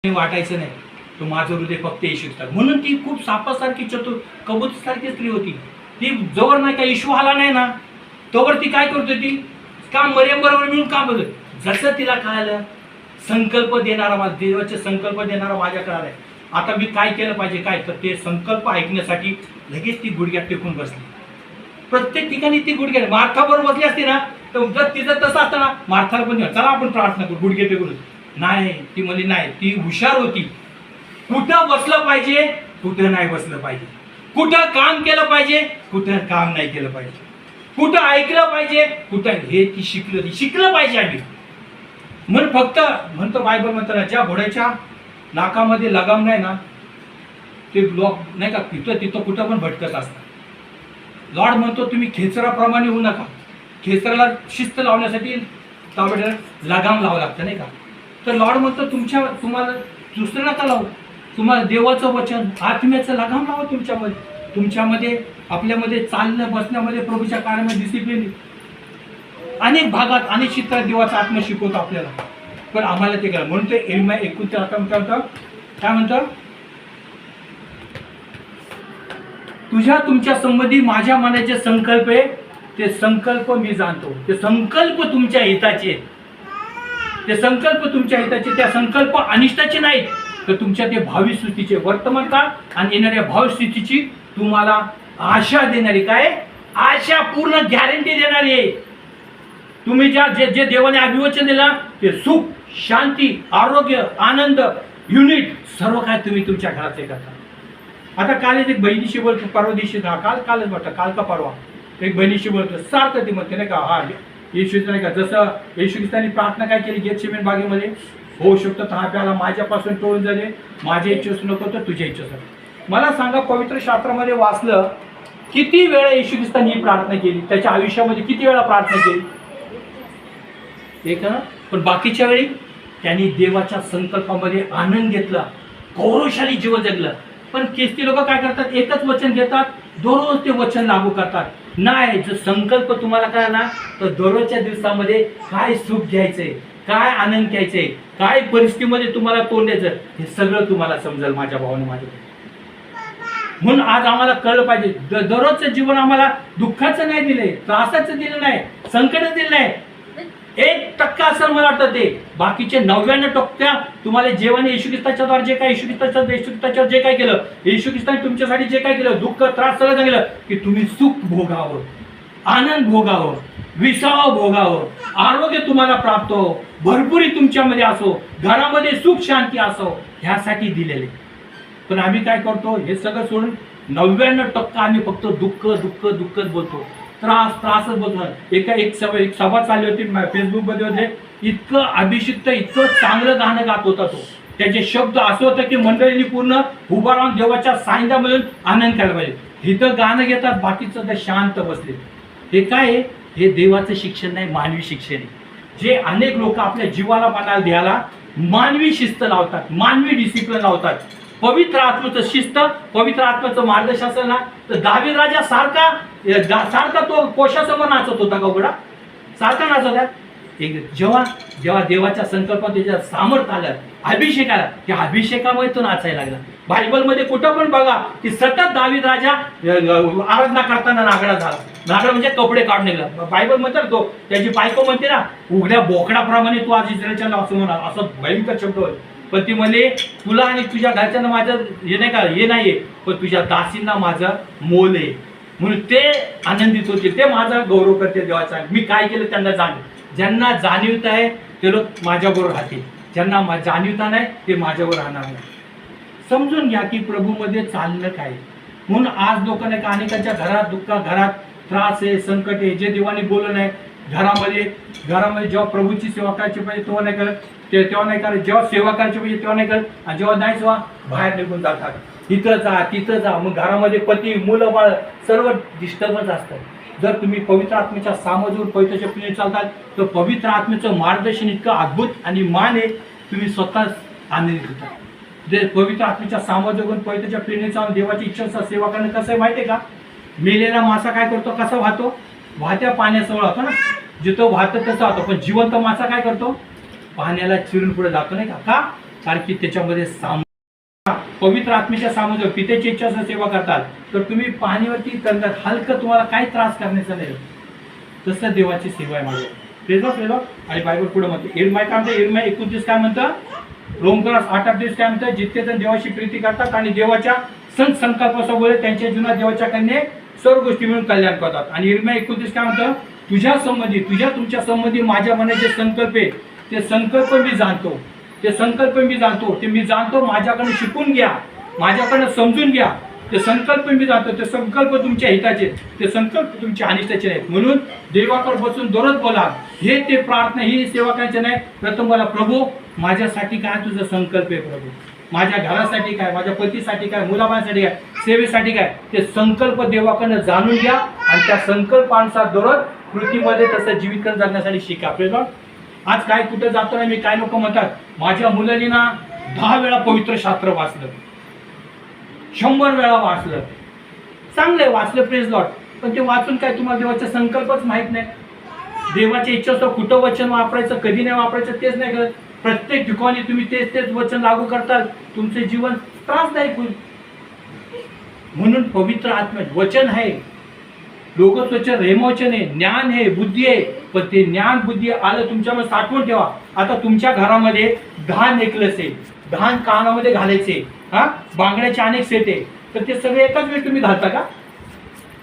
वाटायचं नाही. तो माझं हृदय फक्त येशू ख्रिस्तात. म्हणून ती खूप सापासारखी चतुर कबूतरसारखी स्त्री होती. ती जोवर नाही का येशू आला नाही ना तोवर ती काय करत होती, काम मरियम बरोबर मिळून काम होत. जसं तिला कळालं संकल्प देणारा माझा देवाचे संकल्प देणारा माझ्याकडे आलाय, आता मी काय केलं पाहिजे, काय तर ते संकल्प ऐकण्यासाठी लगेच ती गुडघ्यात टेकून बसली. प्रत्येक ठिकाणी ती गुडघ्यात मार्था बरोबर बसली असते ना तर जर तिचं तसं असतं ना मार्थाला पण चला आपण प्रार्थना करू गुडघे टेकून. नाही, ती म्हणजे नाही, ती हुशार होती. कुठं बसलं पाहिजे, कुठं नाही बसलं पाहिजे, कुठं काम केलं पाहिजे, कुठं काम नाही केलं पाहिजे, कुठं ऐकलं पाहिजे, कुठं हे ती शिकलं पाहिजे आम्ही. म्हणून फक्त म्हणतो बायबल म्हणतो ना ज्या घोड्याच्या नाकामध्ये लगाम नाही ना ते लोक नाही का तिथं कुठं पण भटकत असतात. लॉर्ड म्हणतो तुम्ही खेचराप्रमाणे होऊ नका. खेचराला शिस्त लावण्यासाठी लगाम लावावं लागतं नाही का. तर लॉर्ड म्हणतो तुम्हाला दुसरं नका लावू, तुम्हाला देवाचं वचन आत्म्याचं लगाम लावा तुमच्यामध्ये आपल्यामध्ये चालणं बसण्यामध्ये प्रभूच्या कार्यामध्ये डिसिप्लिन. अनेक भागात अनेक क्षेत्रात देवाचा आत्मा शिकवतो आपल्याला, पण आम्हाला ते करा. म्हणून ते एरमिया 19 काय म्हणतं, तुमच्या संबंधी माझ्या मनाचे संकल्प आहे ते संकल्प मी जाणतो. ते संकल्प तुमच्या हिताचे, ते संकल्प तुमच्या हिताचे, त्या संकल्प अनिष्टाचे नाहीत तर तुमच्या ते भावी स्थितीचे वर्तमान काळ आणि येणाऱ्या भावी स्थितीची तुम्हाला आशा देणारी, काय आशा पूर्ण गॅरंटी देणारी आहे. तुम्ही जे देवाने अभिवचन दिला ते सुख, शांती, आरोग्य, आनंद, युनिट सर्व काय तुम्ही तुमच्या घरात करता. आता कालच एक बहिणीशी बोलतो, परवा दिवशी कालच वाटतं, काल का परवा एक बहिणीशी बोलतो, सारखं ती म्हणते नाही का हा येशूचं नाही का जसं येशू ख्रिस्तांनी प्रार्थना काय केली गेतसेमनी बागेमध्ये, होऊ शकतो तर हा प्याला माझ्यापासून टोळून झाले, माझ्या इच्छेस नको तर तुझ्या इच्छेस. मला सांगा पवित्र शास्त्रामध्ये वाचलं किती वेळा येशू ख्रिस्तांनी ही प्रार्थना केली, त्याच्या आयुष्यामध्ये किती वेळा प्रार्थना केली एक ना. पण बाकीच्या वेळी त्यांनी देवाच्या संकल्पामध्ये आनंद घेतला, गौरवशाली जीवन जगलं. पण ख्रिस्ती लोक काय करतात, एकच वचन घेतात, दररोज ते वचन लागू करतात. नाही, जो संकल्प तुम्हाला काय ना तर दररोजच्या दिवसामध्ये काय सुख घ्यायचंय, काय आनंद घ्यायचंय, काय परिस्थितीमध्ये तुम्हाला तोंड द्यायचं हे सगळं तुम्हाला समजेल माझ्या भावाने माझ्या. म्हणून आज आम्हाला कळलं पाहिजे दररोजचं जीवन आम्हाला दुःखाचं नाही दिलंय, त्रासाचं दिलं नाही, संकटच दिलं नाही. 1% असं मला वाटतं ते बाकीचे 99% तुम्हाला जेवण येशू ख्रिस्ताच्याद्वारे जे काय येशू ख्रिस्ताच्यावर जे काय केलं, येशू ख्रिस्ताने तुमच्यासाठी जे काय केलं, दुःख त्रास सगळं सांगितलं की तुम्ही सुख भोगावं, आनंद भोगावं, विसावा भोगावं, आरोग्य तुम्हाला प्राप्त हो, भरपुरी तुमच्यामध्ये असो, घरामध्ये सुख शांती असो, ह्यासाठी दिलेले. पण आम्ही काय करतो, हे सगळं सोडून 99% आम्ही फक्त दुःखच बोलतो, त्रासच बोलतो. एक सभा चालली होती फेसबुकमध्ये होते, इतकं अभिषिक्त इतकं चांगलं गाणं गात होता तो. त्याचे शब्द असं होतं की मंडळींनी पूर्ण उभा राहून देवाच्या सानिध्यामधून आनंद घ्यायला पाहिजे. इथं गाणं घेतात, बाकीचं शांत बसले. हे काय आहे, हे देवाचं शिक्षण नाही, मानवी शिक्षण आहे. जे अनेक लोक आपल्या जीवाला मनाला द्यायला मानवी शिस्त लावतात, मानवी डिसिप्लिन लावतात. पवित्र आत्म्याचं शिस्त, पवित्र आत्म्याचं मार्गदर्शन ना तर दावीद राजा सारखा तो कोशासमोर नाचत होता का उघडा, सारखा नाचत होता. जेव्हा देवाच्या संकल्पात त्याच्या सामर्थ्य आलं, अभिषेक आला, त्या अभिषेकामुळे तो नाचायला लागला. बायबलमध्ये कुठं पण बघा की सतत दावीद राजा आराधना करताना नागडा झाला. नागडा म्हणजे कपडे काढून निघला. बायबल म्हणतात तो त्याची बायको म्हणते ना उघड्या बोकडाप्रमाणे तू आज इस्रायलच्या नाव म्हणा, असं भयंकर शब्द होते. पण ती म्हणले तुला आणि तुझ्या घरच्यांना माझं हे नाही का, हे नाहीये, पण तुझ्या दासींना माझं मोल आहे. म्हणून ते आनंदित होते, ते माझा गौरव करते देवाचा. मी काय केलं त्यांना ज्यांना जाणीवत आहे ते लोक माझ्याबरोबर राहतील, ज्यांना जाणीवता नाही ते माझ्यावर राहणार नाही. समजून घ्या की प्रभूमध्ये चाललं काय. म्हणून आज लोकांना का अनेकांच्या घरात दुःख, घरात त्रास आहे, संकट आहे, जे देवाने बोललं नाही घरामध्ये जेव्हा प्रभूची सेवा करायची पाहिजे तेव्हा नाही करत, तेव्हा नाही करत, जेव्हा सेवा करायची पाहिजे तेव्हा नाही करत, आणि जेव्हा नाही तेव्हा बाहेर निघून जातात, इथं जा तिथं जा. मग घरामध्ये पती मुलं बाळ सर्व डिस्टर्बच असतात. जर तुम्ही पवित्र आत्म्याच्या सामजून पवित्र प्रेणे चालतात तर पवित्र आत्म्याचं मार्गदर्शन इतकं अद्भुत आणि मान आहे, तुम्ही स्वतःच आनंदित होता. जे पवित्र आत्म्याच्या सामजून पवित्रच्या प्रेणे चालून देवाची इच्छा सेवा करणं कसं आहे माहिती आहे का. मेलेला मासा काय करतो, कसा वाहतो, वाहत्या पाण्याजवळ होतो ना, जिथं वाहतं तसं होतं. पण जिवंत मासा काय करतो, पाण्याला चिरून पुढे जातो नाही का. कारण की त्याच्यामध्ये पवित्र आत्म्याच्या सामोरं पित्याची इच्छा सेवा करतात, तर तुम्ही पाणीवरती तरंगत हलकं, तुम्हाला काही त्रास करण्याचा नाही. तसं देवाची सेवा आहे माझी. प्रेझ आणि बायबल पुढे म्हणते इरमाय काय म्हणतं, इरमाय 29 काय म्हणतं, रोमकरास 8:28 काय म्हणतं, जितके जण देवाची प्रीती करतात आणि देवाच्या संकल्पासोबत त्यांच्या जीवनात देवाच्या कन्ये सर्व गोष्टी मिळून कल्याण करतात. आणि इरमाय 29 काय म्हणतं, तुमच्या संबंधी माझ्या मनाचे संकल्प आहे, ते संकल्प मी जाणतो, ते मी जाणतो. माझ्याकडे शिकून घ्या, माझ्याकडे समजून घ्या. ते संकल्प मी जाणतो, ते संकल्प तुमच्या हिताचे, ते संकल्प तुमच्या अनिष्टाचे नाहीत. म्हणून देवाकडे बसून दररोज बोला, हे ते प्रार्थना ही सेवा करायची नाही. प्रथम बोला, प्रभू माझ्यासाठी काय तुझा संकल्प आहे, प्रभू माझ्या घरासाठी काय, माझ्या पतीसाठी काय, मुलाबाळांसाठी काय, सेवेसाठी काय, ते संकल्प देवाकडनं जाणून घ्या आणि त्या संकल्पानुसार दररोज कृतीमध्ये तसं जीवित जगण्यासाठी शिका. आज काय कुठे जातो नाही मी, काय लोक म्हणतात माझ्या मुलांनी ना 10 वेळा पवित्र शास्त्र वाचलं, 100 वेळा वाचलं. चांगलंय, वाचलं, प्रेज लॉर्ड. पण ते वाचून काय, तुम्हाला देवाचा संकल्पच माहित नाही. देवाची इच्छा असतो कुठं वचन वापरायचं, कधी नाही वापरायचं तेच नाही करत. प्रत्येक ठिकाणी तुम्ही तेच वचन लागू करताल, तुमचे जीवन त्रासदायक होईल. म्हणून पवित्र आत्मा वचन आहे, लोकच वचन, रेमवचन आहे, ज्ञान आहे, बुद्धी आहे. पण ते ज्ञान बुद्धी आलं तुमच्यामध्ये साठवून ठेवा. आता तुमच्या घरामध्ये 10 नेकलेस आहे, 10 कानामध्ये घालायचे, बांगड्याचे अनेक सेट आहे, तर ते सगळे एकाच वेळी तुम्ही घालता का?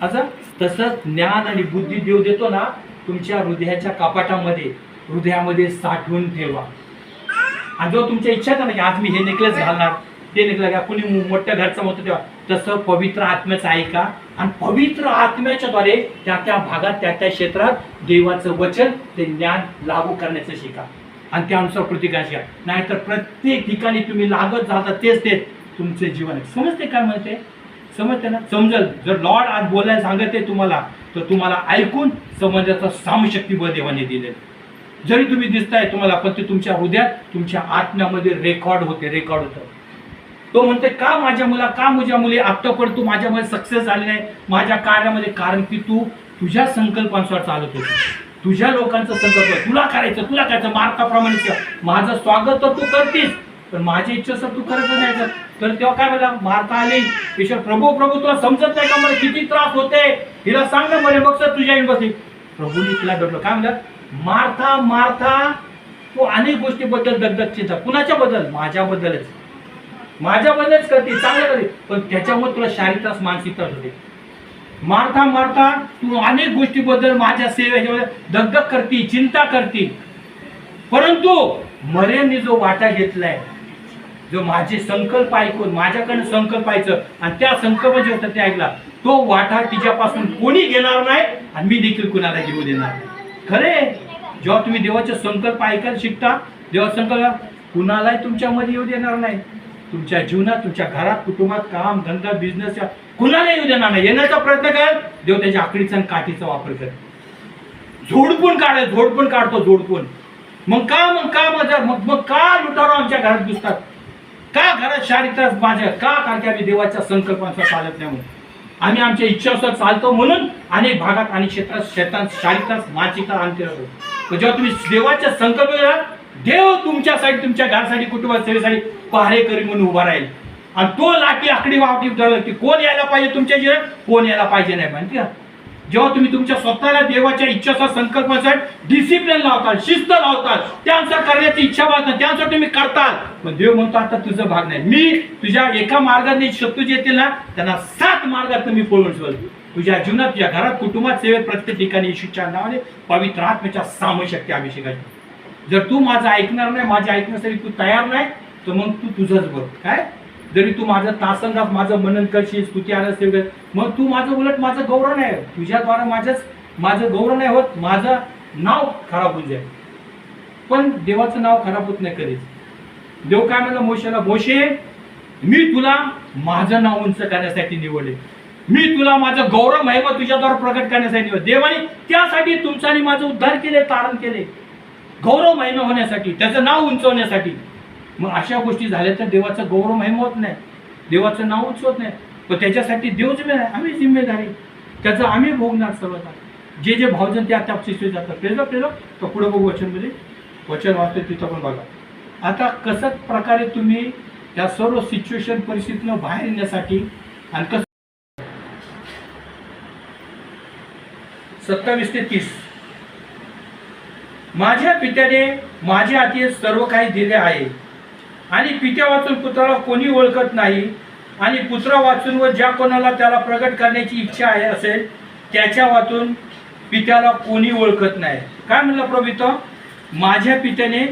असं तसंच ज्ञान आणि बुद्धी देव देतो ना, तुमच्या हृदयाच्या कपाटामध्ये, हृदयामध्ये साठवून ठेवा. आणि जो तुमच्या इच्छा आहे ना की आज मी हे नेकलेस घालणार, ते नेकलेस घ्या, कुणी मोठ्या घरचं होतं तेव्हा, तसं पवित्र आत्म्याचं ऐका आणि पवित्र आत्म्याच्या द्वारे त्या भागात त्या क्षेत्रात देवाचं वचन, ते ज्ञान लागू करण्याचं शिका आणि त्यानुसार प्रतिकार शिका. नाहीतर प्रत्येक ठिकाणी तुम्ही लागत जाता तेच तुमचे जीवन आहे. समजते काय म्हणते? समजते ना? समजल. जर लॉर्ड आज बोलायला सांगते तुम्हाला, तर तुम्हाला ऐकून समजण्याचा सामशक्ती बळ देवाने दिले. जरी तुम्ही दिसताय तुम्हाला, पण ते तुमच्या हृदयात, तुमच्या आत्म्यामध्ये रेकॉर्ड होतं. तो म्हणते का माझ्या मुली आत्तापर्यंत तू माझ्यामध्ये सक्सेस झाली नाही माझ्या कार्यामध्ये? कारण की तू तुझ्या संकल्पानुसार चालत होती, तुझ्या लोकांचा संकल्प, तुला करायचं मार्काप्रमाणे. माझं स्वागत तर तू करतीस, पण माझी इच्छा सर तू करत नाही. तर तेव्हा काय म्हणला, मार्था आली, ईश्वर प्रभू तुला समजत नाही का मला किती त्रास होते, हिला सांग ना बरे, मग सर तुझ्या येऊन बसली. प्रभूंनी तिला डरलं. काय म्हणलं, मार्था तू अनेक गोष्टीबद्दल दगदग चिंता. कुणाच्या बद्दल? माझ्याबद्दलच करते, चांगलं करते, पण त्याच्यामुळे तुला शारीरिक त्रास, मानसिक त्रास होते. मार्था तू अनेक गोष्टीबद्दल माझ्या सेवेमध्ये दगदग करती, चिंता करती, परंतु मरेंनी जो वाटा घेतलाय, जो माझे संकल्प ऐकून माझ्याकडे संकल्प ऐकलं आणि त्या संकल्प जे होता ते ऐकला, तो वाटा तिच्यापासून कोणी घेणार नाही आणि मी देखील कुणाला घेऊ देणार नाही. खरे, जेव्हा तुम्ही देवाचे संकल्प ऐकायला शिकता, देवाचा संकल्प कुणालाही तुमच्यामध्ये येऊ देणार नाही. तुमच्या जीवनात, तुमच्या घरात, कुटुंबात, काम धंदा, बिझनेस कुणाला येऊ देणार नाही. येण्याचा प्रयत्न कर, देव त्याच्या आकडीचा आणि काठीचा वापर कर. झोडपून काढतो. मग का लुटारो आमच्या घरात दिसतात? का घरात शारीरिक त्रास माझ्या का? कारण की आम्ही देवाच्या संकल्पांचा चालत नाही. म्हणून आम्ही आमच्या इच्छानुसार चालतो, म्हणून अनेक भागात आणि क्षेत्रात शैतान शारीरिक त्रास, मानसिक त्रास आणते राहतो. जेव्हा तुम्ही देवाच्या संकल्प करा, देव तुमच्यासाठी, तुमच्या घरासाठी, कुटुंबात, सेवेसाठी पहारेकरी म्हणून उभा राहील. आणि तो लाठी आकडी वावटी की कोण यायला पाहिजे तुमच्या जीवनात, कोण यायला पाहिजे नाही. माहिती का? जेव्हा तुम्ही तुमच्या स्वतःला देवाच्या इच्छाचा संकल्पासाठी डिसिप्लिन लावताल, शिस्त लावताल, त्यानुसार करण्याची इच्छा बाळगता, त्यानुसार तुम्ही करताल, पण देव म्हणतो आता तुझं भाग नाही. मी तुझ्या एका मार्गाने शत्रू जे येतील ना, त्यांना 7 मार्गात मी पळवून सोडतो. तुझ्या जीवनात, तुझ्या घरात, कुटुंबात, सेवेत, प्रत्येक ठिकाणी येशूच्या नावाने पवित्र आत्म्याच्या सामशक्ती अभिषेकाची. जर तू माझं ऐकणार नाही, माझ्या ऐकण्यासाठी तू तयार नाही, तर मग तू तुझंच बघ. काय जरी तू माझं तासनतास माझं मनन करशील, स्तुती आनंद, मग तू माझं उलट माझं गौरव नाही, तुझ्याद्वारा माझं गौरव नाही होत, माझं नाव खराब होऊन जाईल. पण देवाचं नाव खराब होत नाही कधीच. देव काय म्हणलं मोशेला, मोशे मी तुला माझं नाव उंच करण्यासाठी निवडले, मी तुला माझं गौरव महिमा तुझ्याद्वारा प्रकट करण्यासाठी निवडले. देवाने त्यासाठी तुमचा आणि माझं उद्धार केले, तारण केले, गौरव महिमा होण्यासाठी, त्याचं नाव उंचवण्यासाठी. मग अशा गोष्टी झाल्या तर देवाचं गौरव महिमा होत नाही, देवाचं नाव उंचवत नाही. पण त्याच्यासाठी देव जिम्मेदार, आम्ही जिम्मेदारी, त्याचं आम्ही भोगणार सर्वता. जे भावजन ते आता शिकले जातात. प्रेझ तर पुढे बघू वचनमध्ये, वचन वाचतोय तिथं पण बघा. आता कसं प्रकारे तुम्ही या सर्व सिच्युएशन परिस्थितीनं बाहेर येण्यासाठी आणि कसं 27 ते 30 माझ्या पित्याने माझ्या हाती सर्व काही दिले आहे आणि पित्या वाचून पुत्राला कोणी ओळखत नाही आणि पुत्रा वाचून व ज्या कोणाला त्याला प्रगट करण्याची इच्छा आहे असेल त्याच्या वाचून पित्याला कोणी ओळखत नाही. काय म्हणलं प्रभू इथं? माझ्या पित्याने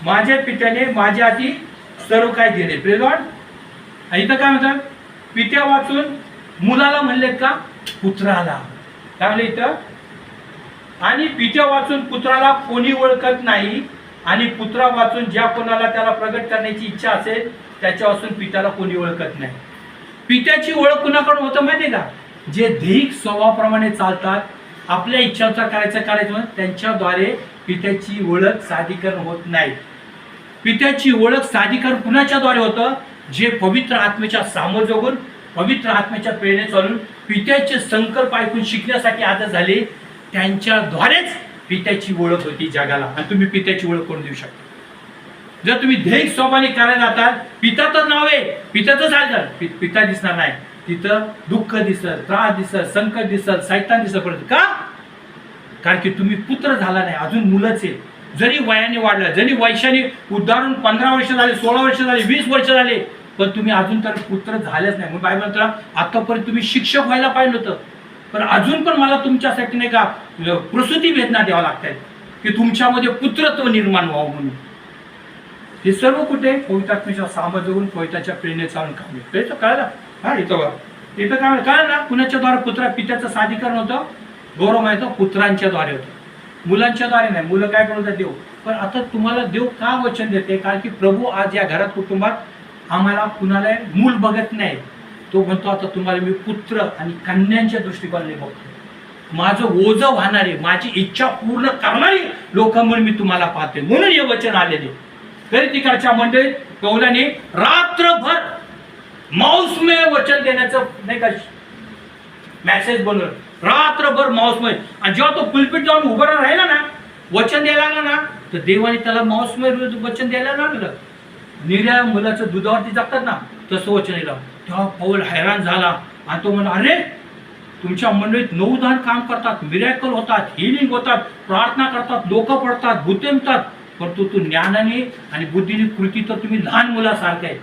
माझ्या हाती सर्व काही दिले. Praise Lord. आणि इथं काय म्हणतात? पित्या वाचून मुलाला म्हणले का? पुत्राला. काय म्हणलं इथं? आणि पित्या वाचून पुत्राला कोणी ओळखत नाही आणि पुत्रा वाचून ज्या कोणाला त्याला प्रगट करण्याची इच्छा असेल त्याच्यापासून पित्याला कोणी ओळखत नाही. पित्याची ओळख कुणाकडून होतं माहिती का? जे दैहिक स्वभावाप्रमाणे चालतात, आपल्या इच्छानुसार करायचं त्यांच्याद्वारे पित्याची ओळख साधीकरण होत नाही. पित्याची ओळख साधीकरण कुणाच्याद्वारे होतं? जे पवित्र आत्म्याच्या सामोजोगून पवित्र आत्म्याच्या प्रेरणे चालून पित्याचे संकल्प ऐकून शिकण्यासाठी आदर झाले, त्यांच्याद्वारेच पित्याची ओळख होती जगाला. आणि तुम्ही पित्याची ओळख करून देऊ शकता. जर तुम्ही दैहिक स्वभावाने करायला जातात, पिता तर नाव आहे, पित्याचं चालतं, पिता दिसणार नाही. तिथं दुःख दिसत, त्रास दिसत, संकट दिसत, सैतान दिसत. का? कारण की तुम्ही पुत्र झाला नाही, अजून मुलंच आहे. जरी वयाने वाढला, जरी वैशाने उदाहरण 15 वर्ष झाले, 16 वर्ष झाले, 20 वर्ष झाले, पण तुम्ही अजून तर पुत्र झालेच नाही. मग बायबल म्हणतात आतापर्यंत तुम्ही शिक्षक व्हायला पाहिजे होतं, पण अजून पण मला तुमच्यासाठी नाही का प्रसूती वेदना द्यावा लागतात की तुमच्यामध्ये पुत्रत्व निर्माण व्हावं म्हणून. हे सर्व कुठे? पवित्र आत्म्याच्या सामर्थ्यावरून पवित्राच्या प्रेरणेने चालून काम आहे. कळलं? हा, इथं बघा. इथं काय कळलं ना? कुणाच्या द्वारे? पुत्रा. पित्याचं साधीकरण होतं, गौरव माहिती पुत्रांच्या द्वारे होतं, मुलांच्या द्वारे नाही. मुलं काय करत देव. पण आता तुम्हाला देव का वचन देते? कारण की प्रभू आज या घरात कुटुंबात आम्हाला कुणाला मूल बघत नाही. तो म्हणतो आता तुम्हाला मी पुत्र आणि कन्यांच्या दृष्टिकोनाने बघतो. माझं ओझं वाहणारे, माझी इच्छा पूर्ण करणारी लोक म्हणून मी तुम्हाला पाहते. म्हणून हे वचन आलेले. तरी तिकडच्या मंडळीत कौलाने रात्रभर माऊसमय वचन देण्याचं नाही का मॅसेज बनवलं. रात्रभर माऊसमय. आणि जेव्हा तो पुलपीट जाऊन उभं राहिला ना, वचन द्यायला लागला ना, तर देवाने त्याला माऊसमय वचन द्यायला लागलं. निर्या मुलाचं दुधावरती जगतात ना, तसं वचन दिलं. तेव्हा पौल हैराण झाला आणि तो म्हणला, अरे तुमच्या मंडळीत 9 दान काम करतात, मिरॅकल होतात, हिलिंग होतात, प्रार्थना करतात, लोक पडतात, भूते मिळतात, परंतु तू ज्ञानाने आणि बुद्धीने कृती तर तुम्ही लहान मुलासारखे आहे.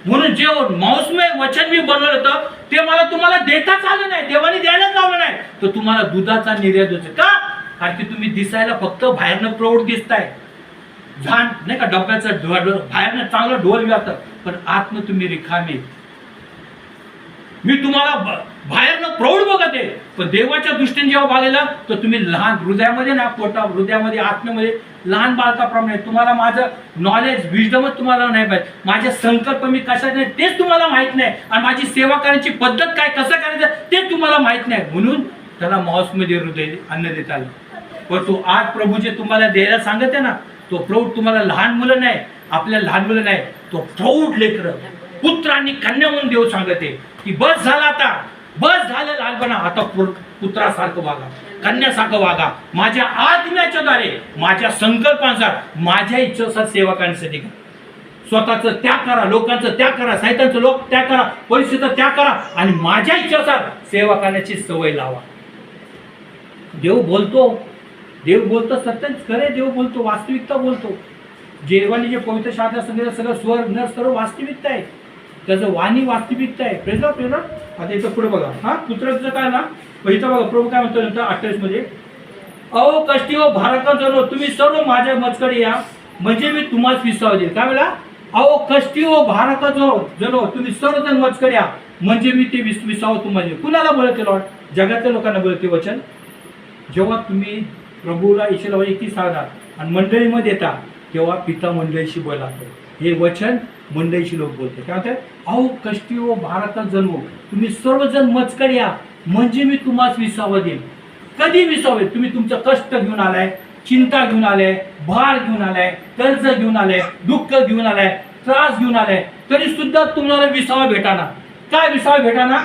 म्हणून जे माऊसमय वचन मी बनवलं होतं ते मला तुम्हाला देताच आलं नाही, देवाने द्यायलाच लावलं नाही. तर तुम्हाला दुधाचा निर्यात होतो. का? कारण की तुम्ही दिसायला फक्त बाहेरनं प्रौढ दिसताय, झाण नाही का डब्याचं बाहेरनं चांगलं ढोल वाजतं, पण आतनं तुम्ही रिकामे. मी तुम्हाला बाहेरनं प्रौढ बघत आहे, पण देवाच्या दृष्टीने जेव्हा बघायला तर तुम्ही लहान हृदयामध्ये ना, पोटा हृदयामध्ये आत्म्यामध्ये लहान बालकाप्रमाणे. तुम्हाला माझं नॉलेज विजडमच तुम्हाला नाही पाहिजे, माझे संकल्प मी कशा नाही तेच तुम्हाला माहित नाही, आणि माझी सेवा करण्याची पद्धत काय कसं करायचं ते तुम्हाला माहित नाही. म्हणून त्याला मांसमध्ये हृदय अन्न देता आलं. पण तो आज प्रभू जे तुम्हाला द्यायला सांगत आहे ना, तो प्रौढ तुम्हाला लहान मुलं नाही, आपल्या लहान मुलं नाही, तो प्रौढ लेकरं पुत्र आणि कन्या म्हणून देव सांगते की बस झाला, आता बस झालं लहानपणा, आता पुत्रासारखं वागा, कन्यासारखं वागा. माझ्या आत्म्याच्या द्वारे, माझ्या संकल्पानुसार, माझ्या इच्छेनुसार सेवा करण्यासाठी स्वतःचं त्याग करा, लोकांचं त्याग करा, साहित्याचं लोक त्याग करा, परिस्थितीचा त्याग करा आणि माझ्या इच्छेनुसार सेवा करण्याची सवय लावा. देव बोलतो सत्यच खरे, देव बोलतो, वास्तविकता बोलतो. देवाने जे पवित्र शास्त्रात सांगितलं सगळं स्वर न सर्व वास्तविकता आहे, त्याचं वाणी वास्तविकता आहे. प्रेझ. आता इथं पुढे बघा. हा, पुत्राचं काय ना, इथं बघा प्रभू काय म्हणतो नंतर 28 मध्ये, अहो कष्टी व भारका जनो तुम्ही सर्व माझ्या मजकडे या, म्हणजे मी तुम्हाला विसाव देईल. काय म्हणला? अहो कष्टी व भारका जनो तुम्ही सर्वजण मजकडे या, म्हणजे मी ते विसाव तुम्हाला देईल. कुणाला बोलते लॉर्ड? जगातल्या लोकांना बोलते वचन. जेव्हा तुम्ही प्रभूला ईश्वराला एकी सांगा आणि मंडळीमध्ये येता, तेव्हा पिता मंडळीशी बोला. हे वचन मंडळीशी लोक बोलते. काय म्हणतात? अहो कष्टी व भारका जन्म तुम्ही सर्वजण मजकडे या, म्हणजे मी तुम्हाला विसावं देईल. कधी विसावे? तुम्ही तुमचं कष्ट घेऊन आलाय, चिंता घेऊन आलाय, भार घेऊन आलाय, कर्ज घेऊन आलाय, दुःख घेऊन आलाय, त्रास घेऊन आलाय, तरी सुद्धा तुम्हाला विसावा भेटाना. काय विसावा भेटाना?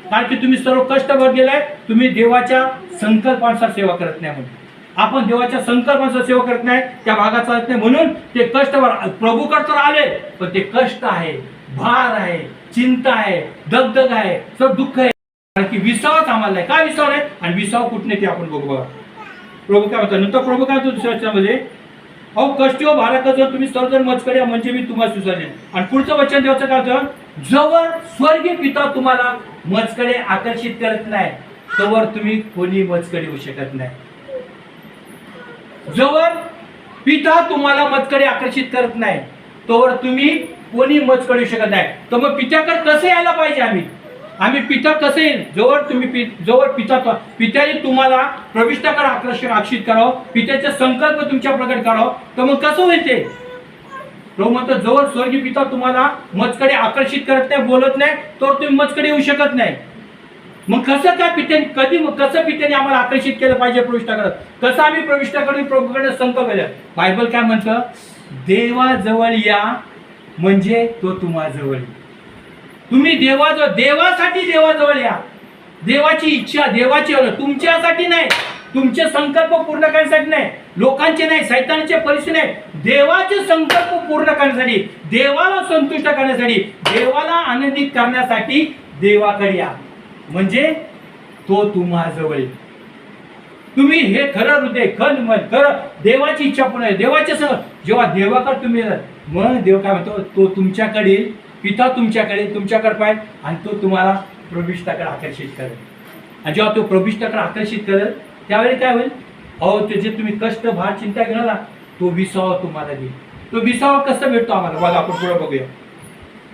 कारण की तुम्ही सर्व कष्ट भर गेलाय, तुम्ही देवाच्या संकल्पानुसार सेवा करत नाही म्हणून. आपण देवाच्या संकल्पाचा सेवा करत नाही, त्या भागात चालत नाही, म्हणून ते कष्ट प्रभूकडे तर आले, पण ते कष्ट आहे, भार आहे, चिंता आहे, दगदग आहे, सब दुःख आहे. कारण की विसावाच आम्हाला आहे. काय विसाव आहे आणि विसाव कुठने ते आपण बघू. बघा प्रभू काय म्हणतात, नंतर प्रभू काय म्हणतो दुसऱ्या वचनामध्ये, अहो कष्ट हो भारात जर तुम्ही सर्वजण मजकडे म्हणजे मी तुम्हाला सुचवले. आणि पुढचं वचन देवाचं काय होतं, जवळ स्वर्गीय पिता तुम्हाला मजकडे आकर्षित करत नाही तोवर तुम्ही कोणी मजकडे होऊ शकत नाही. जवळ पिता तुम्हाला मजकडे आकर्षित करत नाही तोवर तुम्ही कोणी मजकडे होऊ शकत नाही. तर मग पित्याकडे कसं यायला पाहिजे आम्ही पिता कसे येईल, जवळ पित्याने तुम्हाला प्रविष्टाकडे आकर्षित करावं, पित्याचे संकल्प तुमच्या प्रकट करावं, तर मग कसं होईल ते. प्रभू म्हणतो जवळ स्वर्गीय पिता तुम्हाला मजकडे आकर्षित करत नाही, बोलत नाही, तर तुम्ही मजकडे येऊ शकत नाही. मग कसं काय पित्याने कसं पित्याने आम्हाला आकर्षित केलं पाहिजे प्रविष्टाकडे, कसं आम्ही प्रविष्टाकडे प्रभूकडे संकल्प केला. बायबल काय म्हणतं, देवाजवळ या म्हणजे तो तुम्हाजवळ. तुम्ही देवासाठी देवाजवळ या. देवाची इच्छा, देवाची तुमच्यासाठी नाही, तुमचे संकल्प पूर्ण करण्यासाठी नाही, लोकांचे नाही, सैतानाचे परिस्थिती नाही, देवाचे संकल्प पूर्ण करण्यासाठी, देवाला संतुष्ट करण्यासाठी, देवाला आनंदित करण्यासाठी देवाकडे या म्हणजे तो तुम्हाजवळ. तुम्ही हे खरं हृदय, खरं देवाची इच्छा पूर्ण आहे, देवाचे सह जेव्हा देवाकडे तुम्ही मग देव काय म्हणतो, तो तुमच्याकडे, पिता तुमच्याकडे पाहिजे आणि तो तुम्हाला प्रविष्टाकडे आकर्षित करेल. आणि जेव्हा तो प्रविष्टाकडे आकर्षित करेल त्यावेळी काय होईल, अहो ते जे तुम्ही कष्ट भार चिंता घेणार तो विसावा तुम्हाला देईल. तो विसावा कसा भेटतो आम्हाला, बघा आपण पुढे बघूया.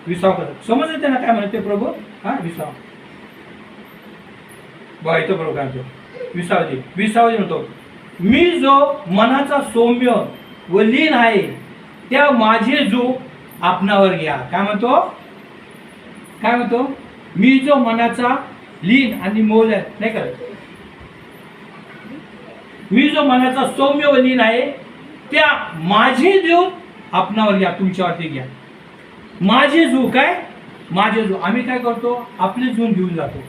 विसावा कसं समज येते ना काय म्हणते प्रभू. हा विसावा बघा इथं बरोबर काय म्हणतो, विसावा म्हणतो, मी जो मनाचा सौम्य व लीन आहे त्या माझे जो आपणावर घ्या. काय म्हणतो, मी जो मनाचा लीन आणि मोल आहे नाही का, मी जो मनाचा सौम्य व लीन आहे त्या माझे जो आपणावर घ्या, तुमच्यावरती घ्या. माझे जो आम्ही काय करतो, आपले जून घेऊन जातो.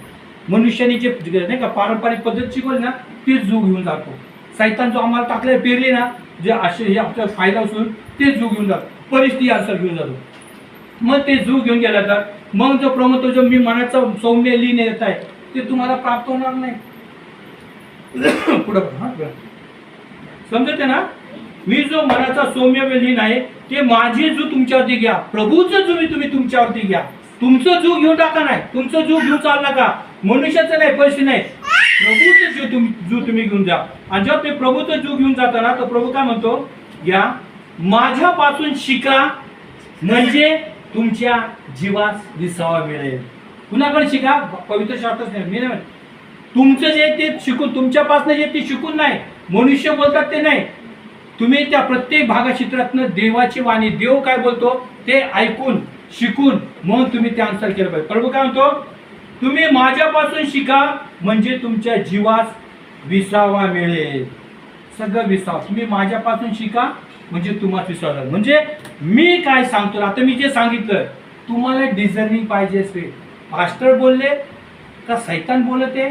मनुष्याने जे नाही का पारंपरिक पद्धत शिकवली ना तेच जू घेऊन जातो. सैतान जो आम्हाला टाकले पेरले ना, जे असे हे आपला फायदा असून तेच जू घेऊन जातो, परिस्थिती असं घेऊन जातो. मग ते जू घेऊन गेला तर मग जो प्रमोद जो मी मनाचा सौम्य लीन येत आहे ते तुम्हाला प्राप्त होणार नाही. पुढं समजते ना, मी जो मनाचा सौम्य व लीन आहे ते माझे जू तुमच्यावरती घ्या. प्रभूचं जू तुम्ही तुमच्यावरती घ्या. तुमचं जू घेऊन टाका नाही, तुमचं जू घेऊन चाल नका, मनुष्याचं नाही, पैसे नाही, प्रभूचं जू तुम्ही घेऊन जा. आणि जेव्हा ते प्रभूचं जू घेऊन जाता ना तर प्रभू काय म्हणतो, घ्या माझ्यापासून शिका म्हणजे तुमच्या जीवास विसावा मिळेल. कुणाकडे शिका, पवित्र शास्त्रच नाही, मी नाही तुमचं जे ते शिकून, तुमच्यापासून जे ते शिकून नाही, मनुष्य बोलतात ते नाही, तुम्ही त्या प्रत्येक भागचित्रातनं देवाची वाणी, देव काय बोलतो ते ऐकून शिकून मग तुम्ही त्यानुसार केलं पाहिजे. प्रभू काय म्हणतो, तुम्ही माझ्यापासून शिका म्हणजे तुमच्या जीवास विसावा मिळेल. सगळं विसावा तुम्ही माझ्यापासून शिका म्हणजे तुम्हाला विसावा. म्हणजे मी काय सांगतो, आता मी जे सांगितलं तुम्हाला डिझर्निंग पाहिजे. पास्टर बोलले का सैतान बोलते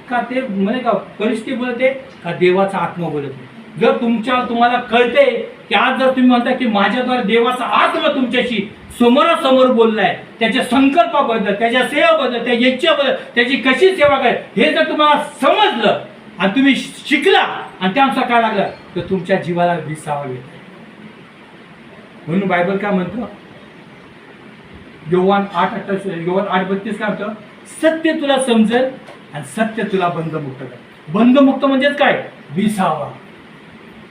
का ते म्हणजे का परिस्थिती बोलते का देवाचा आत्मा बोलते. जर तुम्हाला कळते की आज जर तुम्ही म्हणता की माझ्याद्वारे देवाचा आत्मा तुमच्याशी समोरासमोर बोललाय, त्याच्या संकल्पाबद्दल, त्याच्या सेवेबद्दल, त्याच्या इच्छेबद्दल, त्याची कशी सेवा कराय हे जर तुम्हाला समजलं आणि तुम्ही शिकला आणि त्यानुसार काय लागलं तर तुमच्या जीवाला विसावा मिळतो. म्हणून बायबल काय म्हणतं, योहान 8:32 काय म्हणतं, सत्य तुला समजेल आणि सत्य तुला बंधमुक्त कर. बंधमुक्त म्हणजेच काय, विसावा.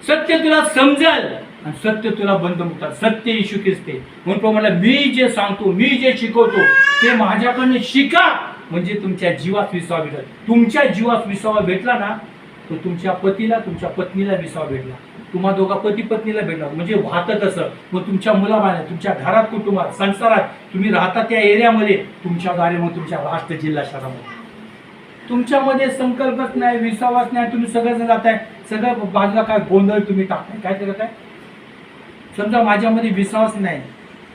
सत्य तुला समजेल आणि सत्य तुला बंधमुक्त. सत्य येशू ख्रिस्त. म्हणून तो म्हणला मी जे सांगतो, मी जे शिकवतो ते माझ्याकडनं शिका म्हणजे तुमच्या जीवास विसावा भेटेल. तुमच्या जीवास विसावा भेटला ना तर तुमच्या पतीला, तुमच्या पत्नीला विसावा भेटला, तुम्हा दोघा पती पत्नीला भेटला म्हणजे वाहतं तसं. मग तुमच्या मुलाबाळाला, तुमच्या घरात, कुटुंबात, संसारात तुम्ही राहता त्या एरियामध्ये तुमच्याद्वारे मग तुमच्या राष्ट्र जिल्हा शहरामध्ये तुमच्यामध्ये संकल्पच नाही, विसावाच नाही, तुम्ही सगळं जाताय, सगळं बाजूला काय गोंधळ तुम्ही टाकताय. काय करत आहे, समजा माझ्यामध्ये विश्वास नाही,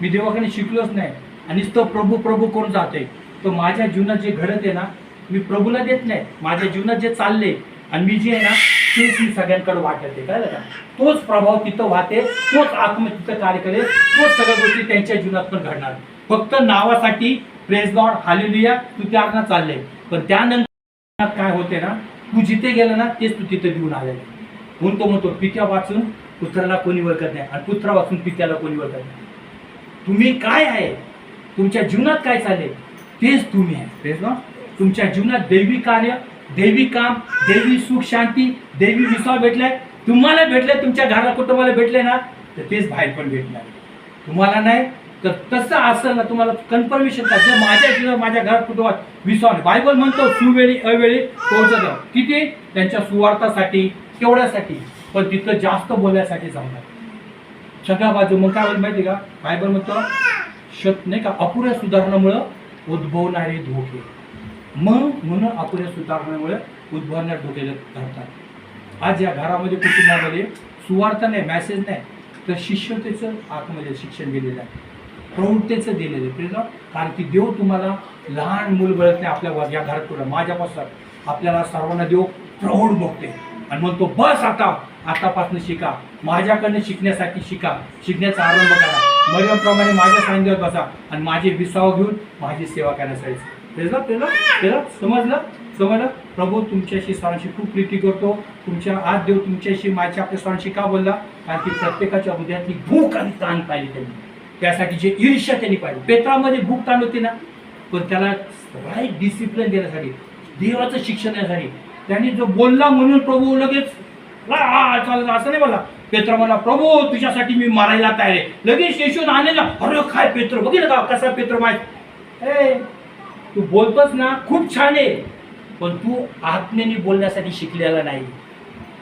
मी देवाकडे शिकलोच नाही आणि तो प्रभू प्रभू करून जाते, तर माझ्या जीवनात जे घडत आहे ना मी प्रभूला देत नाही. माझ्या जीवनात जे चालले आणि मी जे आहे ना तेच मी सगळ्यांकडे वाटते, कळलं का? तोच प्रभाव तिथं वाहते, तोच आत्मा तिथं कार्य करेल, तोच सगळ्या गोष्टी त्यांच्या जीवनात पण घडणार. फक्त नावासाठी प्रेज गॉड हालेलुया स्तुत्यार्थ चालले, पण त्यानंतर काय होते ना, तू जिथे गेला ना तेच तू तिथे घेऊन आलेला. म्हणून तो म्हणतो पित्या वाचून पुत्राला कोणी ओळखत नाही आणि पुत्र वाचून पित्याला कोणी ओळखत नाही. तुम्ही काय आहे, तुमच्या जीवनात काय चालले तेच तुम्ही आहे. Praise God. तुमच्या जीवनात दैवी कार्य, दैवी काम, दैवी सुख शांती, दैवी विश्वास भेटलाय, तुम्हाला भेटले, तुमच्या घराला कुटुंबाला भेटले ना, तर तेच बाहेर पण भेटणार. तुम्हाला नाही तर तसं असं ना, तुम्हाला कन्फर्मेशन का जर माझ्या जीवनात माझ्या घरात कुटुंबात विश्वास, बायबल म्हणतो सुवेळी अवेळी पोहोचत. किती? त्यांच्या सुवार्थासाठी, केवढ्यासाठी, पण तिथं जास्त बोलण्यासाठी जाणार सगळ्या बाजू. मग काय माहिती का, बायबल म्हणतो नाही का, अपुऱ्या सुधारणामुळं उद्भवणारे धोके. मग म्हणून अपुऱ्या सुधारणामुळे उद्भवणारे धोके धरतात. आज या घरामध्ये कुटुंबामध्ये सुवार्थ नाही, मेसेज नाही, तर शिष्यतेचं आतमध्ये शिक्षण दिलेलं आहे, प्रवृत्तीचं दिलेलं आहे. कारण की देव तुम्हाला लहान मूल बळत नाही आपल्या या घरात पुढं माझ्यापासून आपल्याला सर्वांना देव प्रौढ बघते आणि म्हणतो बस आतापासून शिका, माझ्याकडनं शिकण्यासाठी शिका, शिकण्याचा आरंभ करा, मरियमप्रमाणे माझ्या सानिध्यात बसा आणि माझे विसाव घेऊन माझी सेवा करण्यासाठी. समजलं? प्रभू तुमच्याशी सर्वांशी खूप प्रीती करतो. तुमच्या आज देव तुमच्याशी माझ्या आपल्या सर्वांशी का बोलला, कारण की प्रत्येकाच्या हृदयातली भूक आणि ताण पाहिली त्यांनी, त्यासाठी जे ईर्ष्या त्यांनी पाहिली. पेत्रामध्ये भूक ताण होती ना, पण त्याला राईट डिसिप्लिन देण्यासाठी, देवाचं शिक्षण देण्यासाठी त्यांनी जो बोलला म्हणून प्रभू लगेच असं नाही बोला. पेत्र म्हणला प्रभू तुझ्यासाठी मी मारायला तयार आहे. लगेच येशून आणलेला, अरे काय पेत्र, बघितलं का कसा पेत्र माहित. तू बोलतोस ना खूप छान आहे, पण तू आत्मेने बोलण्यासाठी शिकलेला नाही.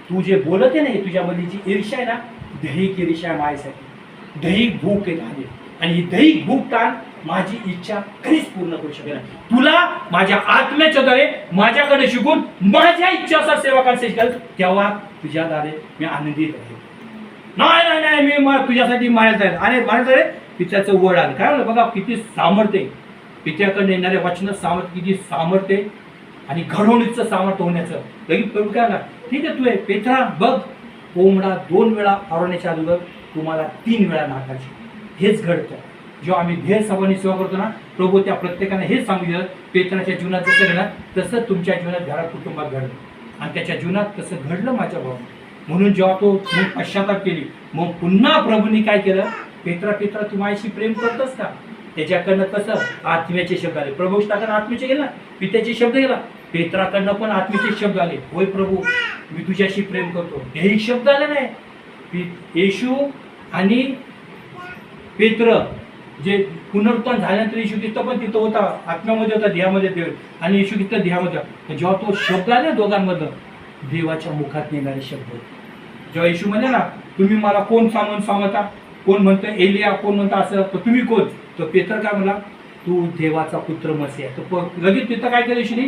तू जे बोलत आहे ना, तुझ्यामध्ये जी ईर्ष्या आहे ना, दैहिक ईर्ष्या आहे माझ्यासाठी, दैहिक भूक आहे आणि ही दैहिक भूक ताण माझी इच्छा कधीच पूर्ण करू शकेल. तुला माझ्या आत्म्याच्या द्वारे माझ्याकडे शिकून माझ्या इच्छाचा सेवा करायला शिकेल, तेव्हा तुझ्या द्वारे मी आनंदित आहे. नाही मी तुझ्यासाठी मारायला आहे. अरे मारायचं रे, पित्याचं वड आलं. काय म्हणलं बघा, किती सामर्थ्य, पित्याकडे येणारे वचन सामर्थ्य, किती सामर्थ्य आणि घडवणीचं सामर्थ्य होण्याचं. लगेच प्रभू काय म्हणला, ठीक आहे तू पेत्रा बघ, कोंबडा 2 वेळा आवरण्याच्या अगोदर तुम्हाला 3 वेळा नाकायचे. हेच घडतं जेव्हा आम्ही ध्येय सभानी सेवा करतो ना. प्रभू त्या प्रत्येकाने हेच सांगितलं, पेत्राच्या जीवनात जसं घडलं तसं तुमच्या जीवनात घरात कुटुंबात घडलं आणि त्याच्या जीवनात तसं घडलं माझ्या भावाने. म्हणून जेव्हा तो पश्चाताप केली, मग पुन्हा प्रभूंनी काय केलं, पेत्रा तू माझ्याशी प्रेम करतोस का. त्याच्याकडनं कसं आत्म्याचे शब्द आले, प्रभू टाकून आत्म्याचे गेला, पित्याचे शब्द गेला, पेत्राकडनं पण आत्म्याचे शब्द आले, होय प्रभू मी तुझ्याशी प्रेम करतो. हेही शब्द आले नाही. येशू आणि पेत्र जे पुनरुत्थान झाल्यानंतर येशू ख्रिस्त पण तिथं होता, आत्म्यामध्ये होता, देहामध्ये देव, आणि येशू ख्रिस्त देहामध्ये होता. जेव्हा तो शब्द आला दोघांमधलं, देवाच्या मुखात निघाले शब्द. जेव्हा येशू म्हणले ना, तुम्ही मला कोण सांगता, कोण म्हणतं एलिया, कोण म्हणतं असं, तर तुम्ही कोण. तो पेत्र काय म्हणला, तू देवाचा पुत्र मसीह. तो लगेच तिथं काय केलं येशूने,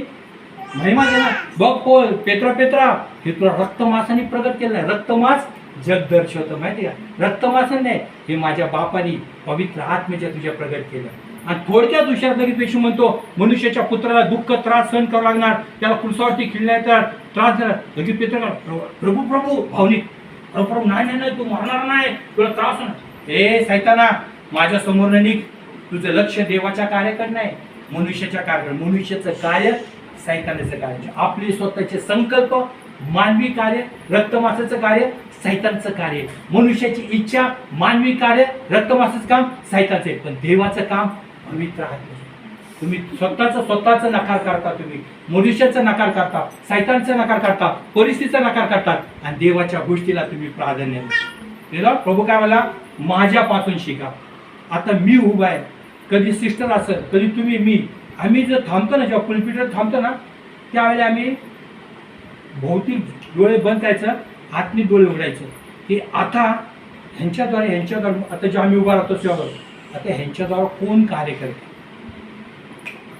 महिमा दिला. बघ कोण पेत्रा हे तुला रक्तमासाने प्रगट केलं नाही. रक्तमास जग दर्शवतं माहिती का, रक्तमास नाही, हे माझ्या बापानी पवित्र आत्म्याच्या तुझ्या प्रगट केलं. आणि थोडक्यात दुसऱ्या लगेच येशू म्हणतो, मनुष्याच्या पुत्राला दुःख त्रास सहन करावा लागणार, त्याला क्रुसावरती खिळण्याचा त्रास देणार. लगेच पेत्र प्रभू भावनिक, प्रभू नाही तू मारणार नाही, तुला त्रास होणार. हे सैताना माझ्या समोर निघ, तुझं लक्ष देवाच्या कार्याकडे नाही, मनुष्याच्या कार्याकडे. मनुष्याचं कार्य सैतानाचं कार्य, आपले स्वतःचे संकल्प, मानवी कार्य, रक्तमासाचं कार्य, सैतानचं कार्य. मनुष्याची इच्छा, मानवी कार्य, रक्तमासाचं काम, सैतानचं आहे. पण देवाचं काम पवित्र आहे. तुम्ही स्वतःचं नकार करता, तुम्ही मनुष्याचा नकार करता, सैतानचा नकार करता, परिस्थितीचा नकार करतात आणि देवाच्या गोष्टीला तुम्ही प्राधान्य देता. प्रभू काय मला, माझ्यापासून शिका. आता मी उभा आहे, कधी सिस्टर असेल, कधी तुम्ही, मी, आम्ही जर थांबतो ना, जेव्हा पुलपीठवर थांबतो ना, त्यावेळेला आम्ही भौतिक डोळे बंद करायचं, आतनी डोळे उघडायचं, की आता ह्यांच्याद्वारे आता जेव्हा आम्ही उभा राहतो तेव्हा आता ह्यांच्याद्वारे कोण कार्य करते,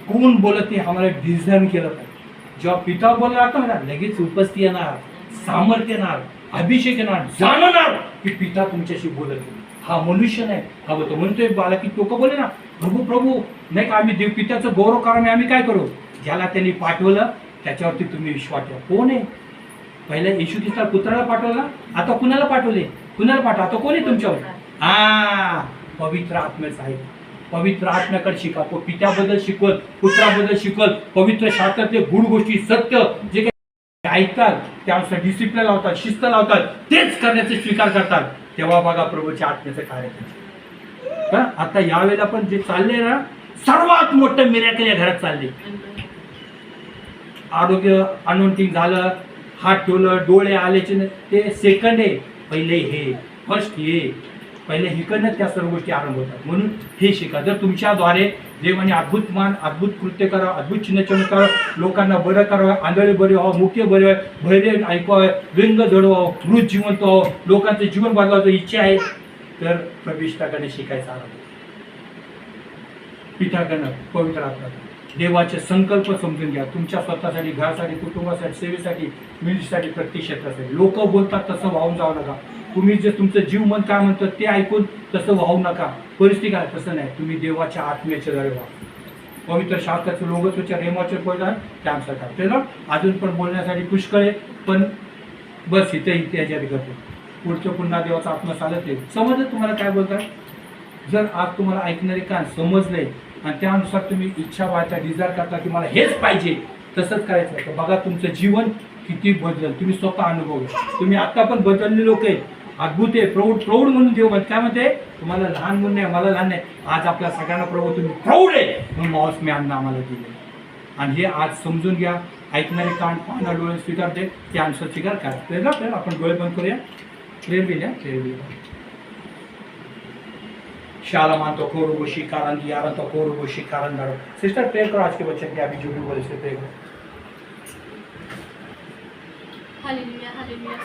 कोण बोलत नाही, आम्हाला डिझाईन केलं पाहिजे. जेव्हा पिता बोलला जातो ना, लगेच उपस्थित येणार, सामर्थ्य येणार, अभिषेक येणार, जाणणार की पिता तुमच्याशी बोलत नाही. हा मनुष्य नाही, हा बोलतो. म्हणतोय बाला की लोक बोले ना, प्रभू नाही का, आम्ही देव पित्याचं गौरव करा, आम्ही काय करू, ज्याला त्यांनी पाठवलं त्याच्यावरती तुम्ही विश्वास ठेवा. कोण आहे पहिल्या येशू ख्रिस्ताला पुत्राला पाठवला, आता कुणाला पाठवले? कुणाला पाठवा? आता कोण आहे तुमच्यावर? पवित्र आत्मेच आहे. पवित्र आत्म्याकडे शिका. पित्याबद्दल शिकवत, पुत्राबद्दल शिकवत, पवित्र शास्त्रातले गुड गोष्टी, सत्य जे काही ऐकतात त्यानुसार डिसिप्लिन लावतात, शिस्त लावतात, तेच करण्याचे स्वीकार करतात, तेव्हा बघा प्रभूच्या आत्म्याचं कार्य करतात. आता यावेळेला पण जे चालले ना, सर्वात मोठं मिरॅकल या घरात चालले. आरोग्य अनोंटिंग झालं, हात ठेवलं, डोळे आल्याचे ते सेकंड आहे. पहिले हे फर्स्ट हे पहिले हिकडनं त्या सर्व गोष्टी आरंभ होतात. म्हणून हे शिका. जर तुमच्याद्वारे देवाने अद्भुत कृत्य करा, अद्भुत चिन्ह करा, लोकांना बरं करावं, आंधळे बरे व्हावं, मुके बरे व्हावे, बहिरे ऐकवावे, व्यंग जडवावं, मृत जिवंत व्हावं, लोकांचं जीवन बदलावं इच्छा आहे, तर प्रविष्टाकडे शिकायचं आरंभ. पित्याकडनं, पवित्र आत्म्याकडनं देवाचे संकल्प समजून घ्या. तुमच्या स्वतःसाठी, घरासाठी, कुटुंबासाठी, सेवेसाठी, मिनिस्ट्रीसाठी, प्रत्येक क्षेत्रासाठी. लोक बोलतात तसं वाहून जाऊ नका. तुम्ही जे तुमचं जीव मन काय म्हणतं ते ऐकून तसं वाहू नका. परिस्थिती काय तसं नाही. तुम्ही देवाच्या आत्म्याच्या द्वारे व्हा. पवित्र शास्त्राचे लोगोचे रेमाचे परिधान त्यानुसार करा. ते ना अजून पण बोलण्यासाठी पुष्कळ आहे, पण बस इथे याच्यात करतो. पुढचं पुन्हा देवाचा आत्मा चालत आहे. समजलं तुम्हाला काय बोलतात? जर आज तुम्हाला ऐकणारे कान समजले आणि त्यानुसार तुम्ही इच्छा वाढता, डिझायर करता की मला हेच पाहिजे, तसंच करायचं आहे, तर बघा तुमचं जीवन किती बदलेल. तुम्ही स्वतः अनुभवलं. तुम्ही आता पण बदलले लोक आहे. अद्भुत आहे. प्रौढ म्हणून देव म्हणते. काय म्हणते? तुम्हाला लहान म्हणून नाही, मला लहान नाही. आज आपल्या सगळ्यांना प्रभू तुम्ही प्रौढ आहे म्हणून मावस मी अन्न आम्हाला दिले. आणि हे आज समजून घ्या. ऐकणारे कान, पाहणं, डोळे स्वीकारते ते अनुसार स्वीकार करा. आपण डोळे बंद करूया. प्रेम दिल्या शाला मानतो कोरबो शिकारण यारन तो कोरबो शिकारण दारो. सिस्टर प्रे करो आज के बच्चे के अभी जो भी बोले से प्रे करो. हालेलुया हालेलुया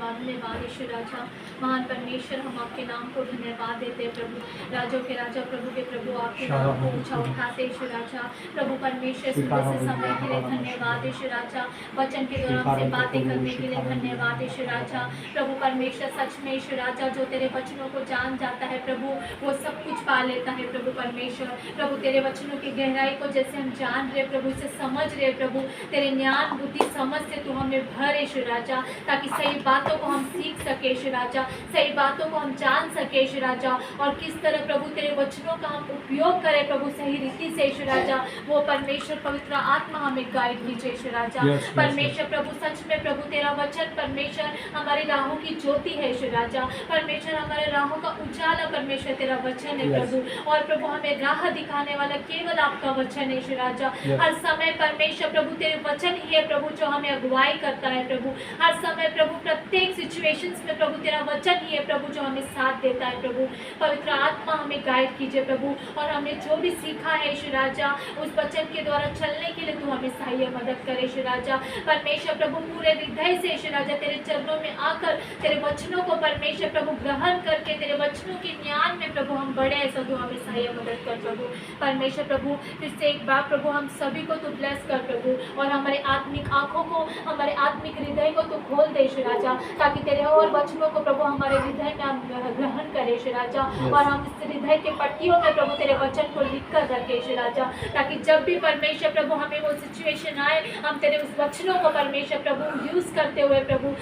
धन्यवाद ईश्वर राजा, महान परमेश्वर, हम आपके नाम को धन्यवाद देते प्रभु, राजों के राजा, प्रभु के प्रभु, आपके नाम को ऊंचा उठाते ईश्वर राजा. प्रभु परमेश्वर सुबह से समय के लिए धन्यवाद ईश्वर राजा. वचन के द्वारा हमसे बातें करने के लिए धन्यवाद ईश्वर राजा. प्रभु परमेश्वर सच में ईश्वर राजा जो तेरे वचनों को जान जाता है प्रभु, वो सब कुछ पा लेता है प्रभु परमेश्वर. प्रभु तेरे वचनों की गहराई को जैसे हम जान रहे प्रभु, से समझ रहे प्रभु, तेरे ज्ञान बुद्धि समझ से तू हमें भर ईश्वर राजा, ताकि सही बातों को हम सीख सके ईश्वर राजा, सही बातों को हम जान सके ईश्वर राजा, और किस तरह प्रभु तेरे वचनों का हम उपयोग करें प्रभु सही रीति से ईश्वर राजा. वो परमेश्वर पवित्र आत्मा हमें गाइड कीजिए ईश्वर राजा. परमेश्वर प्रभु सच में प्रभु तेरा वचन परमेश्वर हमारी राहों की ज्योति है ईश्वर राजा. परमेश्वर हमारे राहों का उजाला परमेश्वर तेरा वचन है प्रभु, और प्रभु हमें राह दिखाने वाला केवल आपका वचन है ईश्वर राजा. हर समय परमेश्वर प्रभु तेरे वचन ही है प्रभु जो हमें अगुवाई करता है प्रभु. हर समय प्रभु प्रत्येक सिचुएशंस में प्रभु तेरा वचन ही है प्रभु जो हमें साथ देता है प्रभु. पवित्र आत्मा हमें गाइड कीजिए प्रभु, और हमने जो भी सीखा है ईश्वर राजा उस वचन के द्वारा चलने के लिए तू हमें सहाय्य मदद करे ईश्वर राजा. परमेश्वर प्रभु पूरे हृदय से ईश्वर राजा तेरे चरणों में आकर तेरे वचनों को परमेश्वर प्रभु ग्रहण करके तेरे वचनों के ज्ञान में प्रभु हम बढ़े, ऐसा तू हमें सहाय्य मदद कर प्रभु. परमेश्वर प्रभु फिर से एक बार प्रभु हम सभी को तू ब्लेस कर प्रभु, और हमारे आत्मिक आंखों को, हमारे आत्मिक हृदय को तू खोल दे ईश्वर राजा, ताकि तेरे और वचनों को प्रभु हमारे हृदय में हम ग्रहण करें ईश्वर राजा. और हम इस हृदय के पट्टियों में प्रभु तेरे वचन को लिख कर रखे ईश्वर राजा, ताकि जब भी परमेश्वर प्रभु हमें वो सिचुएशन आए हम तेरे उस वचनों को परमेश्वर प्रभु यूज करते हुए प्रभु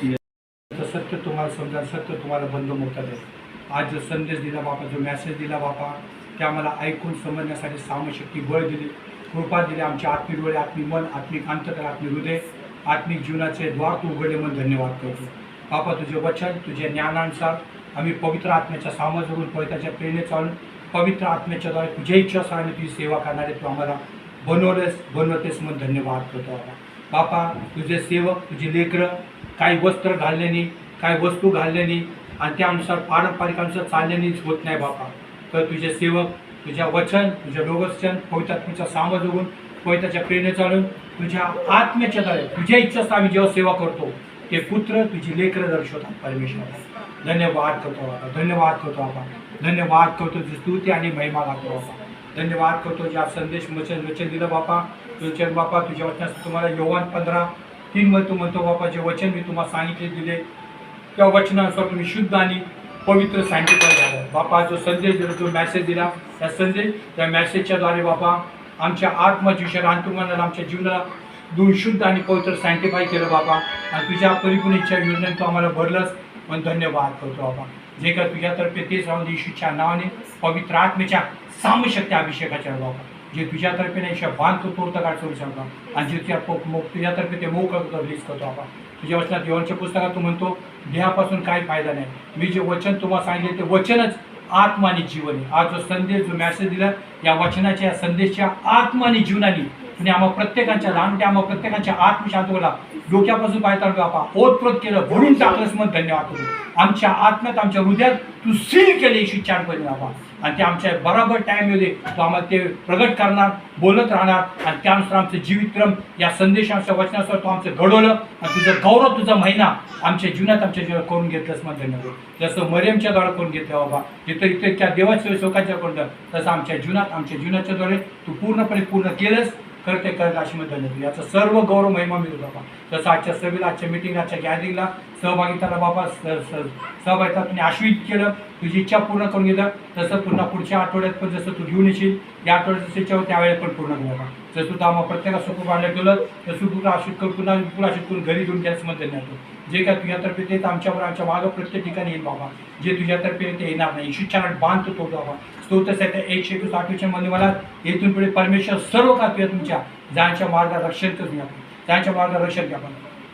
सत्य तुम्हाला समजा, सत्य तुम्हाला बंद मोठं आहे. आज जो संदेश दिला बापा, जो मेसेज दिला बापा, ते आम्हाला ऐकून समजण्यासाठी सामशक्ती बळ दिली, कृपा दिली. आमच्या आत्मिक डोळे, आत्मिक मन, आत्मिक अंतकर, आत्मिक हृदय, आत्मिक जीवनाचे द्वार तू उघडले म्हणून धन्यवाद करतो बापा. तुझे वचन, तुझ्या ज्ञानानुसार आम्ही पवित्र आत्म्याच्या सामर्थ्यातून, पवित्राच्या प्रेरणेने चालून, पवित्र आत्म्याच्या द्वारे तुझ्या इच्छानुसार तुझी सेवा करणारे तू आम्हाला बनवतेस म्हणून धन्यवाद करतो बापा. तुझे सेवक, तुझी लेकरं काही वस्त्र घालल्याने, काही वस्तू घालल्याने आणि त्यानुसार पारंपरिकानुसार चालल्यानेच होत नाही बापा. तर तुझे सेवक तुझ्या वचन, तुझ्या लोकवचन, पवित्रात्म्याचा सामर्थ्य होऊन, पवित्राच्या प्रेरणेने चालून, तुझ्या आत्म्याच्या द्वारे तुझ्या इच्छाच आम्ही जेव्हा सेवा करतो ते पुत्र तुझी लेकरं दर्शवतात परमेश्वर. धन्यवाद करतो बाबा, धन्यवाद करतो बाबा, धन्यवाद करतो. तुझी स्तुती आणि महिमा गातो बाबा. धन्यवाद करतो ज्या संदेश वचन दिलं बापा. तुझ्या बापा तुझ्या वचनात तुम्हाला योहान 15:3 मध्ये तू म्हणतो बापा, जे वचन मी तुम्हाला सांगितले दिले त्या वचनानुसार तुम्ही शुद्ध आणि पवित्र सायंटिफाय झालं बापा. जो संदेश दिला, जो मॅसेज दिला, त्या संदेश त्या मॅसेजच्या द्वारे बापा आमच्या आत्मजीवन अंतुमनाला आमच्या जीवनाला दूर शुद्ध आणि पवित्र सँटिफाय केलं बाबा. आणि तुझ्या परिपूर्ण इच्छा योजनेत तू आम्हाला भरलंस पण धन्यवाद करतो बाबा. जे काय तुझ्यातर्फे तेच राहून येशूच्या नावाने पवित्र आत्मेच्या सामशक्ती अभिषेकाच्या बाबा. जे तुझ्यातर्फे नाही बांधतो तोडतं काढ सोडू शकतो आणि जे तुझ्यातर्फे ते मोकळं रिलीज करतो बाबा. तुझ्या वचनात योहानच्या पुस्तकात तू म्हणतो देहापासून काही फायदा नाही. मी जे वचन तुम्हाला सांगितले ते वचनच आत्मा आणि जीवन आहे. आज जो संदेश जो मॅसेज दिला या वचनाच्या या संदेशच्या आत्मा आणि जीवनाने तुम्ही आम्हा प्रत्येकाच्या लहानट्या आम्हा प्रत्येकाच्या आत्मशांतोला डोक्यापासून पायता बापा ओतप्रोत केलं भरून टाकलंच मग धन्यवाद करू. आमच्या आत्म्यात आमच्या हृदयात तू सील केले येशू छानपणे बाबा. आणि ते आमच्या बरोबर टाईममध्ये तो आम्हाला ते प्रगट करणार बोलत राहणार आणि त्यानुसार आमचं जीवितक्रम या संदेशाच्या वचनानुसार तो आमचं घडवलं आणि तुझं गौरव तुझा महिना आमच्या जीवनात आमच्या जीवनात करून घेतलंच मग धन्यवाद. जसं मरियमच्या द्वारे करून घेतलं बाबा जिथं इथे त्या देवाच्या शोकाच्या करून तसं आमच्या जीवनाच्या द्वारे तू पूर्णपणे पूर्ण केलंस करते अशी मग धन्यवाद. याचं सर्व गौरव महिमा मिळतो बाबा. जसं आजच्या सभेला आजच्या मिटिंग आजच्या गॅदरिंगला सहभागिताला बाबा सहभागिता तुम्ही आश्वित केलं तुझी इच्छा पूर्ण करून घेतलं तसं पुन्हा पुढच्या आठवड्यात पण जसं तू घेऊन येशील या आठवड्यात जसं इच्छा त्यावेळेस पण पूर्ण केलं बाबा. जसं तू आम्हाला प्रत्येकाला सुखरूप आणलं केलं तर सुखरूप आश्वित करून पुन्हा विपुल आश्वित करून घरी घेऊन घ्यायचं मग धन्यवाद. जे काय तुझ्यातर्फे ते आमच्यावर आमच्या मागं प्रत्येक ठिकाणी येईल बाबा. जे तुझ्यातर्फे ते येणार नाही येशूच्या बांधतो तो बाबा. स्तोत्र 128 मध्ये मला येथून पुढे परमेश्वर सर्व कार्य तुमच्या जाण्याच्या मार्गात रक्षण करून घ्या जाण्याच्या मार्गात रक्षण घ्या पण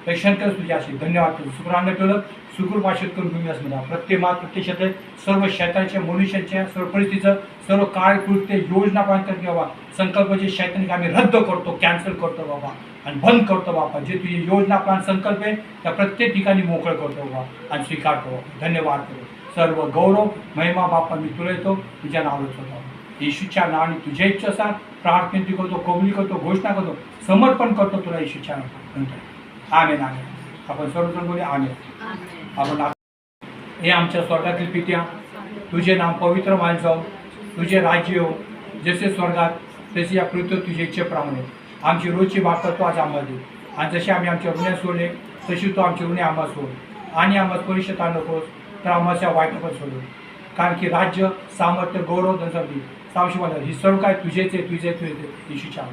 रक्षण कर तुझ्या असे धन्यवाद करू. सुखरांना ठेवलं सुखरूप आश्रित करून तुम्ही असं म्हणा. प्रत्येक मार्ग प्रत्येक क्षेत्र सर्व शैतानच्या मनुष्याच्या सर्व परिस्थितीचं सर्व काळ कृत्य योजना पालन करते बाबा. संकल्प जे शैतानिक आम्ही रद्द करतो कॅन्सल करतो बाबा आणि बंद करतो बाबा. जे तुझी योजना प्लान संकल्प आहे त्या प्रत्येक ठिकाणी मोकळं करतो बाबा आणि स्वीकारतो बाबा. धन्यवाद करू. सर्व गौरव महिमा बापा मी तुला येतो तुझ्या नावाच होतो येशूच्या नावाने तुझ्या इच्छा प्रार्थना करतो कबुली करतो घोषणा करतो समर्पण करतो तुला येशूच्या नावाने. आमेन आमेन. आपण सर्वजण बोलूया आमेन. आपण हे आमच्या स्वर्गातील पित्या तुझे नाम पवित्र मान जाऊ तुझे राज्य हो जसे स्वर्गात तसे या पृथ्वीवर तुझ्या इच्छेप्रमाणे आमची रोजची भाकर तो आज आम्हाला दे आणि जसे आम्ही आमच्या ऋणे सोडले तशी तो आमचे ऋणे आम्हाला सोड आणि आम्हाला परीक्षेत आणू नकोस तर आम्हाला वाईट पण सोडू. कारण की राज्य सामर्थ्य गौरव दंसरली सावशीवाला ही सर्व काय तुझेच आहे तुझे येशूच्या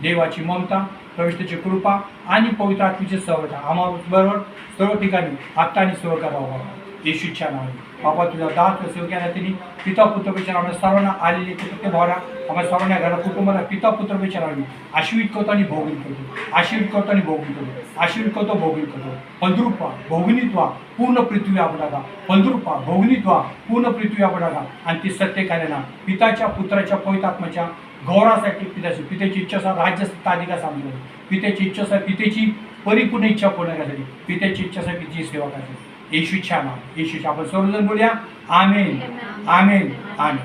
देवाची ममता प्रविष्टीची कृपा आणि पवित्र आत्म्याची सहभागिता आम्हाबरोबर सर्व ठिकाणी आत्ता आणि सर्व करावा येशूच्या नावाने. बाबा तुझा दास सेवक्याने त्यांनी पिता पुत्र विचार आम्हाला सर्वांना आलेले ते भावना आम्हाला सर्वांना घरा कुटुंबाला पिता पुत्र विचारावी आशीर्वित करतो आणि भोगीत करतो आशीर्वित करतो आणि भोगीत करतो आशीर्वित करतो भोगीत करतो. पंधरुपा भोगनीत्वा पूर्ण पृथ्वी आपणागा पंधरुपा भोगनीत्वा पूर्ण पृथ्वी आपणागा आणि ती सत्य कार्याला पिताच्या पुत्राच्या पवित्र आत्म्याच्या गौरवासाठी पित्याची इच्छा राज्य सत्ताधिकार सांगतो पित्याची इच्छा पितेची परिपूर्ण इच्छा पूर्ण करण्यासाठी पित्याची इच्छा पितेची सेवा करण्यासाठी येशूच्या नाव येशूच्या आपण सर्वजण बोलूया आमेन आमेन आमेन.